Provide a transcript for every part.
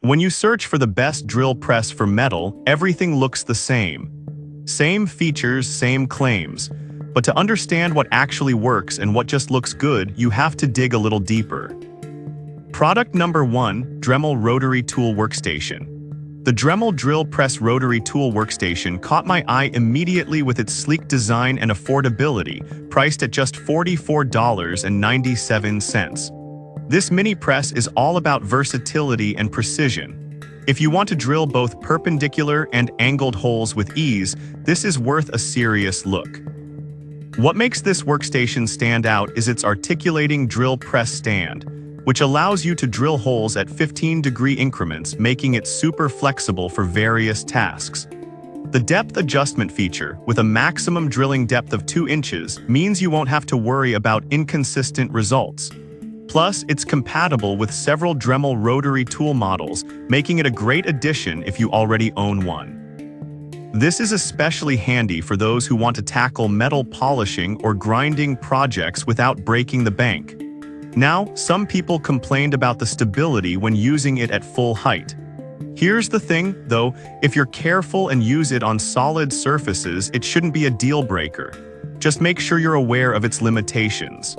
When you search for the best drill press for metal, everything looks the same. Same features, same claims. But to understand what actually works and what just looks good, you have to dig a little deeper. Product number 1, Dremel Rotary Tool Workstation. The Dremel Drill Press Rotary Tool Workstation caught my eye immediately with its sleek design and affordability, priced at just $44.97. This mini press is all about versatility and precision. If you want to drill both perpendicular and angled holes with ease, this is worth a serious look. What makes this workstation stand out is its articulating drill press stand, which allows you to drill holes at 15-degree increments, making it super flexible for various tasks. The depth adjustment feature, with a maximum drilling depth of 2 inches, means you won't have to worry about inconsistent results. Plus, it's compatible with several Dremel rotary tool models, making it a great addition if you already own one. This is especially handy for those who want to tackle metal polishing or grinding projects without breaking the bank. Now, some people complained about the stability when using it at full height. Here's the thing, though, if you're careful and use it on solid surfaces, it shouldn't be a deal breaker. Just make sure you're aware of its limitations.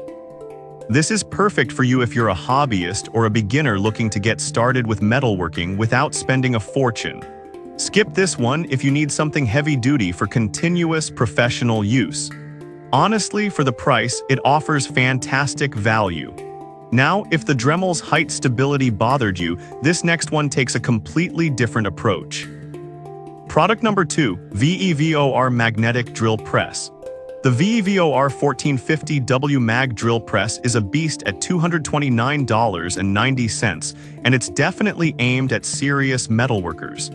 This is perfect for you if you're a hobbyist or a beginner looking to get started with metalworking without spending a fortune. Skip this one if you need something heavy-duty for continuous professional use. Honestly, for the price, it offers fantastic value. Now, if the Dremel's height stability bothered you, this next one takes a completely different approach. Product number 2, VEVOR Magnetic Drill Press. The VEVOR 1450W Mag Drill Press is a beast at $229.90, and it's definitely aimed at serious metalworkers.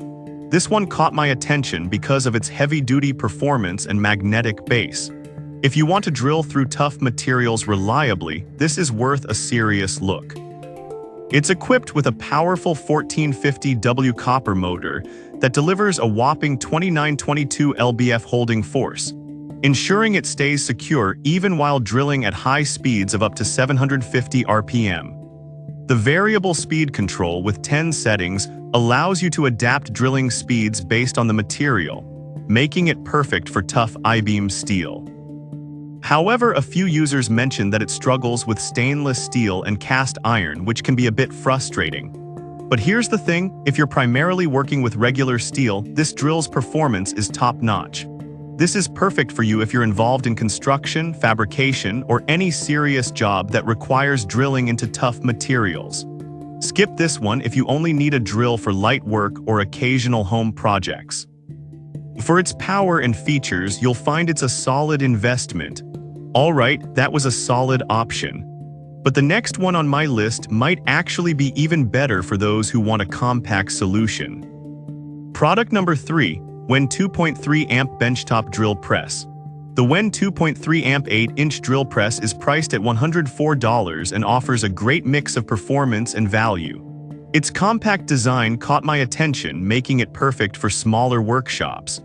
This one caught my attention because of its heavy-duty performance and magnetic base. If you want to drill through tough materials reliably, this is worth a serious look. It's equipped with a powerful 1450W copper motor that delivers a whopping 2922 lbf holding force, ensuring it stays secure even while drilling at high speeds of up to 750 RPM. The variable speed control with 10 settings allows you to adapt drilling speeds based on the material, making it perfect for tough I-beam steel. However, a few users mentioned that it struggles with stainless steel and cast iron, which can be a bit frustrating. But here's the thing, if you're primarily working with regular steel, this drill's performance is top-notch. This is perfect for you if you're involved in construction, fabrication, or any serious job that requires drilling into tough materials. Skip this one if you only need a drill for light work or occasional home projects. For its power and features, you'll find it's a solid investment. Alright, that was a solid option. But the next one on my list might actually be even better for those who want a compact solution. Product number 3, Wen 2.3 Amp Benchtop Drill Press. The Wen 2.3 Amp 8-inch drill press is priced at $104 and offers a great mix of performance and value. Its compact design caught my attention, making it perfect for smaller workshops.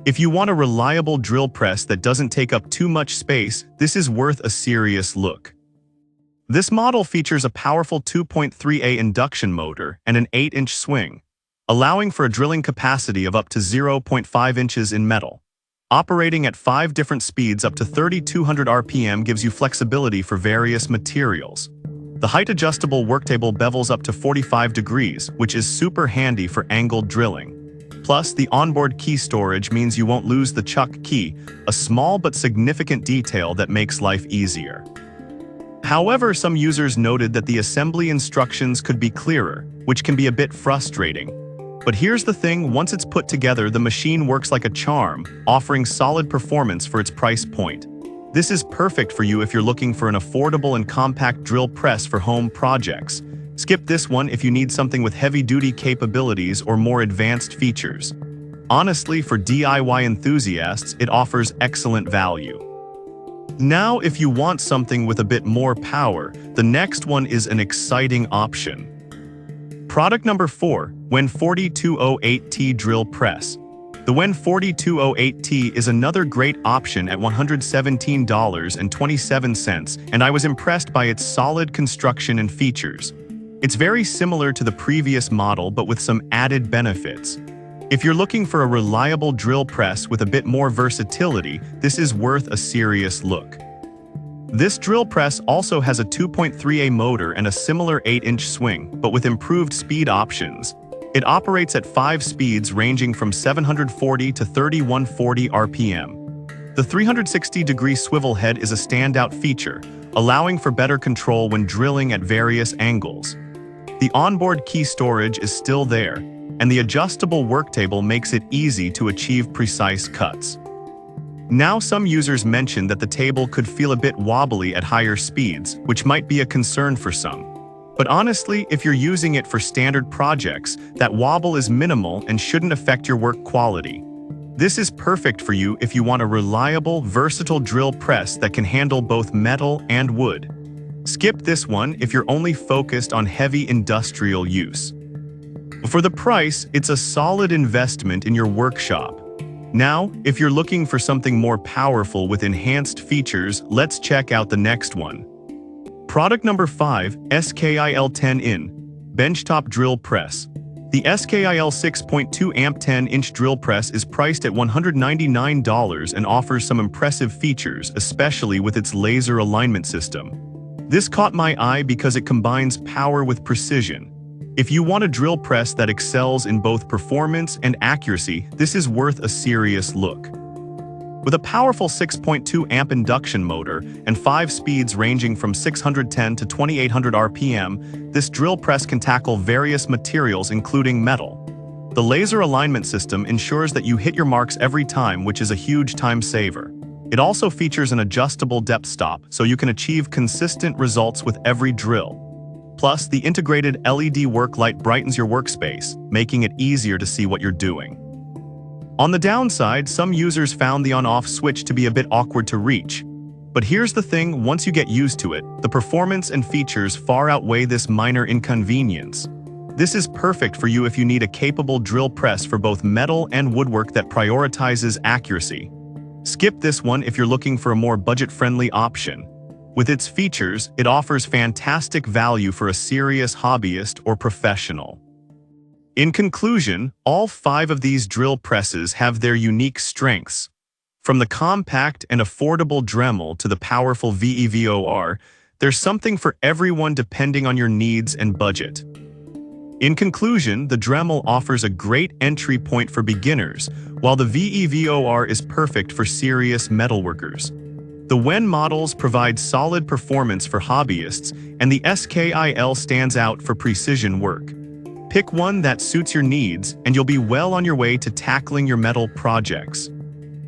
If you want a reliable drill press that doesn't take up too much space, this is worth a serious look. This model features a powerful 2.3A induction motor and an 8-inch swing, allowing for a drilling capacity of up to 0.5 inches in metal. Operating at 5 different speeds up to 3,200 RPM gives you flexibility for various materials. The height-adjustable worktable bevels up to 45 degrees, which is super handy for angled drilling. Plus, the onboard key storage means you won't lose the chuck key, a small but significant detail that makes life easier. However, some users noted that the assembly instructions could be clearer, which can be a bit frustrating. But here's the thing, once it's put together, the machine works like a charm, offering solid performance for its price point. This is perfect for you if you're looking for an affordable and compact drill press for home projects. Skip this one if you need something with heavy-duty capabilities or more advanced features. Honestly, for DIY enthusiasts, it offers excellent value. Now, if you want something with a bit more power, the next one is an exciting option. Product number 4, Wen 4208T Drill Press. The Wen 4208T is another great option at $117.27, and I was impressed by its solid construction and features. It's very similar to the previous model but with some added benefits. If you're looking for a reliable drill press with a bit more versatility, this is worth a serious look. This drill press also has a 2.3A motor and a similar 8-inch swing, but with improved speed options. It operates at 5 speeds ranging from 740 to 3140 RPM. The 360-degree swivel head is a standout feature, allowing for better control when drilling at various angles. The onboard key storage is still there, and the adjustable worktable makes it easy to achieve precise cuts. Now, some users mention that the table could feel a bit wobbly at higher speeds, which might be a concern for some. But honestly, if you're using it for standard projects, that wobble is minimal and shouldn't affect your work quality. This is perfect for you if you want a reliable, versatile drill press that can handle both metal and wood. Skip this one if you're only focused on heavy industrial use. For the price, it's a solid investment in your workshop. Now, if you're looking for something more powerful with enhanced features, let's check out the next one. Product number 5, SKIL 10-in Benchtop Drill Press. The SKIL 6.2 amp 10-inch drill press is priced at $199 and offers some impressive features, especially with its laser alignment system. This caught my eye because it combines power with precision. If you want a drill press that excels in both performance and accuracy, this is worth a serious look. With a powerful 6.2 amp induction motor and 5 speeds ranging from 610 to 2800 RPM, this drill press can tackle various materials including metal. The laser alignment system ensures that you hit your marks every time, which is a huge time saver. It also features an adjustable depth stop, so you can achieve consistent results with every drill. Plus, the integrated LED work light brightens your workspace, making it easier to see what you're doing. On the downside, some users found the on-off switch to be a bit awkward to reach. But here's the thing, once you get used to it, the performance and features far outweigh this minor inconvenience. This is perfect for you if you need a capable drill press for both metal and woodwork that prioritizes accuracy. Skip this one if you're looking for a more budget-friendly option. With its features, it offers fantastic value for a serious hobbyist or professional. In conclusion, all 5 of these drill presses have their unique strengths. From the compact and affordable Dremel to the powerful VEVOR, there's something for everyone depending on your needs and budget. In conclusion, the Dremel offers a great entry point for beginners, while the VEVOR is perfect for serious metalworkers. The WEN models provide solid performance for hobbyists, and the SKIL stands out for precision work. Pick one that suits your needs, and you'll be well on your way to tackling your metal projects.